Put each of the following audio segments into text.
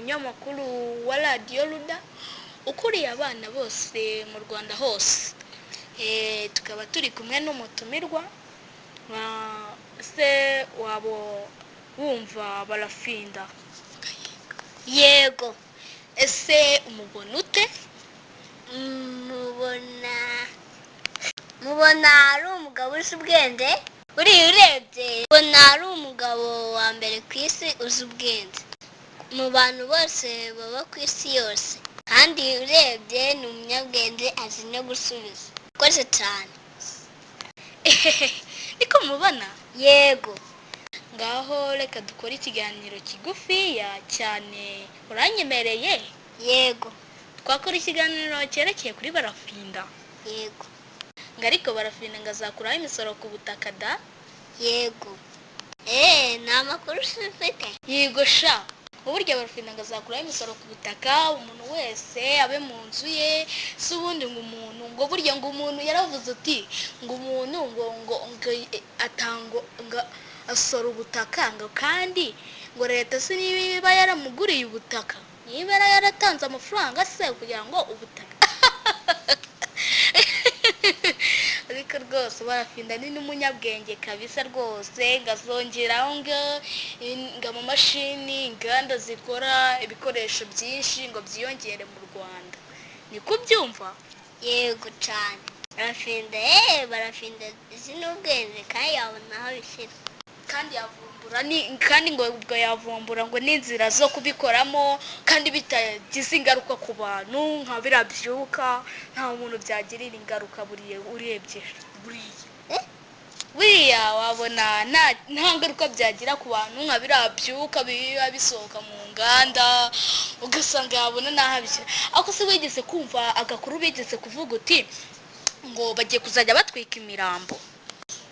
umunyamakuru wa radiyo ruda ukuriye abana bose mu Rwanda hose. Tukaba turi kumwe n'umutumirwa. Se wabo wumva Barafinda? Yego, Ese umubona ute? mubona ari umugabo uzi ubwenge. Buriya urebye mubona ari umugabo wa mbere ku isi uzi ubwenge mu bantu bose baba ku isi yose, kandi urebye ni umunyabwenge, azi no gusubiza. Akoze cyane. Niko mubona? Yego. Ngaho reka dukore ikiganiro kigufiya cyane, uranyemereye? Yego. Twakora ikiganiro cyerekeye kuri Barafinda. Yego. Ngo ariko Barafinda ngo azakuraho imisoro ku butaka da? Yego. Ni amakuru ufite? Yego sha. Uburyo Barafinda ngo azakuraho imisoro ku butaka, umuntu wese abe mu nzu ye. Si ubundi ngo umuntu ngo burya ngo umuntu yaravuze uti ngo umuntu ngo atanga ngo asora ubutaka ngo kandi ngo leta si niba yaramuguriye ubutaka, niba yaratanze amafaranga se kugira ngo ubutaka. Ariko rwose Barafinda ni n'umunyabwenge kabisa rwose. Ngazongeraho ngo amamashini, inganda zikora ibikoresho byinshi ngo byiyongere mu Rwanda. Niko ubyumva? Yego cyane. Barafinda izi n'ubwenge kandi yabona aho bishyira. Kandi ngo ubwo yavumbura ngo n'inzira zo kubikoramo kandi bitagize ingaruka ku bantu, nka birabyuka nta muntu byagirira ingaruka. Urebye buriya wabona nta ngaruka byagira ku bantu, nka birabyuka biba bisohoka mu nganda ugasanga yabona n'aho abishyira. Ako se wigeze kumva agakuru bigeze kuvuga uti ngo bagiye kuzajya batwika imirambo?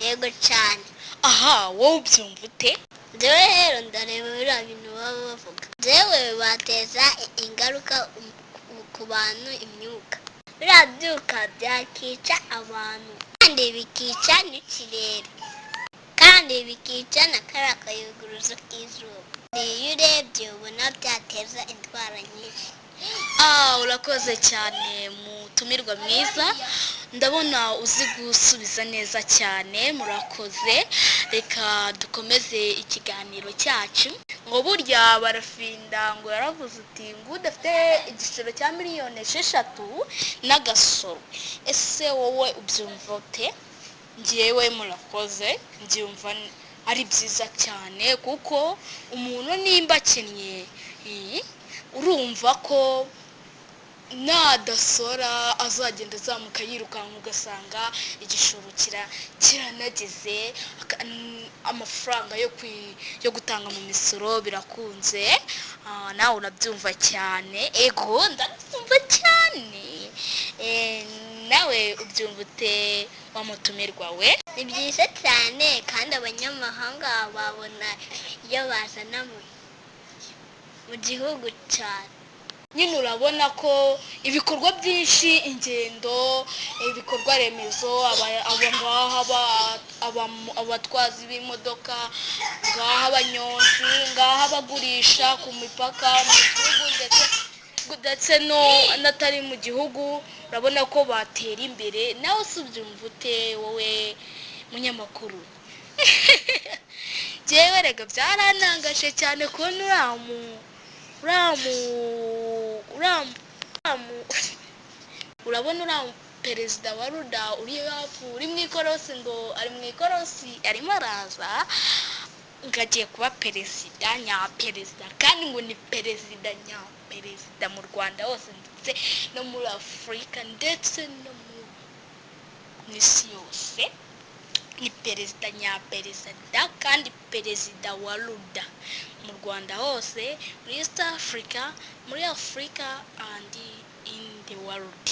Yego cyane. Aha, wowe ubyumva ute? Njyewe rero ndareba biriya bintu baba bavuga. Njyewe bateza ingaruka ku bantu imyuka. Biriya byuka byakica abantu kandi bikica n'ikirere kandi bikica na kariya kayunguruzo k'izuba. Iyo urebye ubona byateza indwara nyinshi. Urakoze cyane mutumirwa mwiza, ndabona uzi gusubiza neza cyane, murakoze. Reka dukomeze ikiganiro cyacu. Ngo burya Barafinda ngo yaravuze uti ngo udafite igiciro cya miliyoni 6 n'agasoro. Ese wowe ubyumva ute? Njyewe murakoze, mbyumva ari byiza cyane kuko umuntu nimba akennye, urumva ko nadasora azagenda azamuka yirukanka, ugasanga igishoro kiranageze, amafaranga yo gutanga mu misoro birakunze. Nawe urabyumva cyane? Ego ndabyumva cyane. Nawe ubyumva ute wamutumirwa we? Ni byiza cyane kandi abanyamahanga babona iyo bazana mu gihugu cyane. Nyine urabona ko ibikorwa byinshi, ingendo, ibikorwa remezo, abatwazi b'imodoka, ngaha abanyonzi, ngaha abagurisha ku mipaka mu gihugu ndetse n'atari mu gihugu, urabona ko batera imbere. Nawe si ubyumva ute wowe munyamakuru? Njyewe rega byarantangaje cyane kubona urabona uriya perezida wa ruda uri mu ikorosi, ngo ari mu ikorosi arimo araza ngo agiye kuba perezida nyaperezida, kandi ngo ni perezida nyaperezida mu Rwanda hose ndetse no muri Afurika ndetse no mu isi yose. Ni perezida nyaperezida kandi perezida wa ruda mu Rwanda hose, muri East Africa, muri Africa and in the world.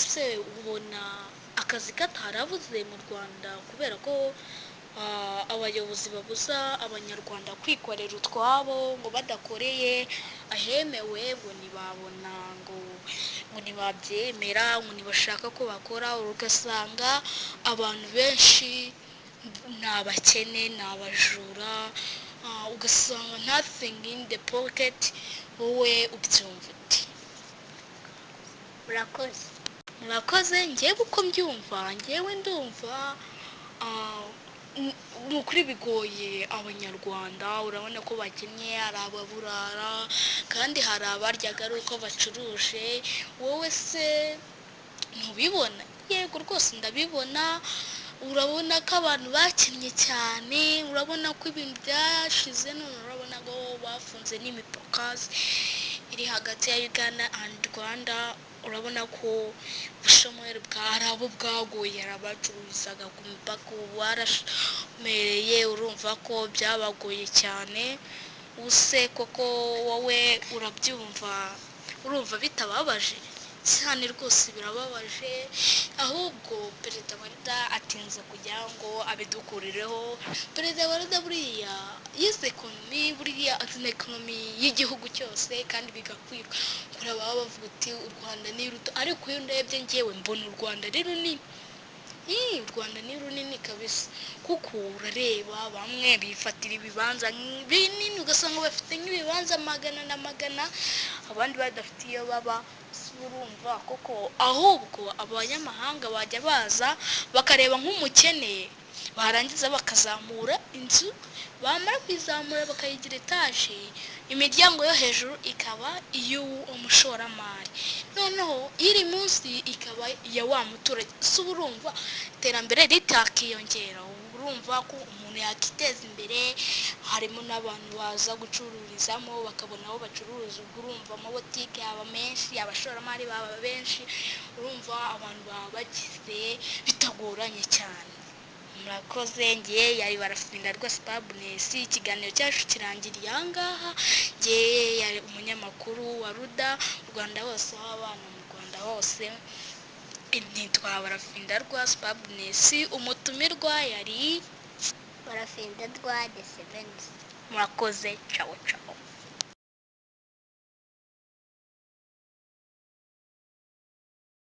Se ubona akazi katarabuze mu Rwanda kubera ko abayobozi babuza abanyarwanda kwikorera utwabo, ngo badakoreye ahemewe ngo ntibabona, ngo ntibabyemera, ngo ntibashaka ko bakora. Ugasanga abantu benshi ni abakene, ni abajura, ugasanga nothing in the pocket, wowe ubyumva uti? murakoze. Murakoze. Njyewe uko mbyumva, njyewe ndumva ni ukuri bigoye abanyarwanda. Urabona ko bakennye, hari ababurara kandi hari abaryaga ari uko bacuruje. Wowe se ntubibona? Yego rwose ndabibona. Urabona ko abantu bakennye cyane, urabona ko ibintu byashize, none urabona ko bafunze n'imipaka iri hagati ya Uganda and Rwanda. Urabona ko ubushomeri bwari abo bwagoye, hari abacururizaga ku mipaka ubu barashomereye. Urumva ko byabagoye cyane. Use koko wowe urabyumva, urumva bitababaje? Cyane rwose birababaje. Ahubwo perezida wa Ruda atinze kugira ngo abidukurireho. Perezida wa Ruda buriya yize ekonomi, buriya azi na ekonomi y'igihugu cyose kandi bigakwira. Kuri baba bavuga uti u Rwanda ni ruto, ariko iyo ndebye njyewe mbona u Rwanda ari runini. U Rwanda ni runini kabisa, kuko urareba bamwe bifatira ibibanza binini, ugasanga bafite nk'ibibanza magana na magana, abandi badafite iyo baba. Urumva koko ahubwo abanyamahanga bajya baza bakareba nk'umukene, barangiza bakazamura inzu, bamara kuyizamura bakayigira etaje, imiryango yo hejuru ikaba iy'umushoramari, noneho iri munsi ikaba iya wa muturage. Si urumva iterambere ritakiyongera? Urumva ko umuntu yakiteza imbere. Harimo n'abantu baza gucururizamo bakabona aho bacuruza. Ubwo urumva amabotike yaba menshi, abashoramari baba benshi, urumva abantu baba bagize bitagoranye cyane. Murakoze. Ngiye yari Barafinda rwose Babness. Ikiganiro cyacu kirangiriye aha ngaha. Ngiye yari umunyamakuru wa Ruda Rwanda hose, w'abana mu Rwanda hose. Nitwa Barafinda rwose Babness. Umutumirwa yari Barafinda rwa The Sevens. Murakoze. Ciao ciao.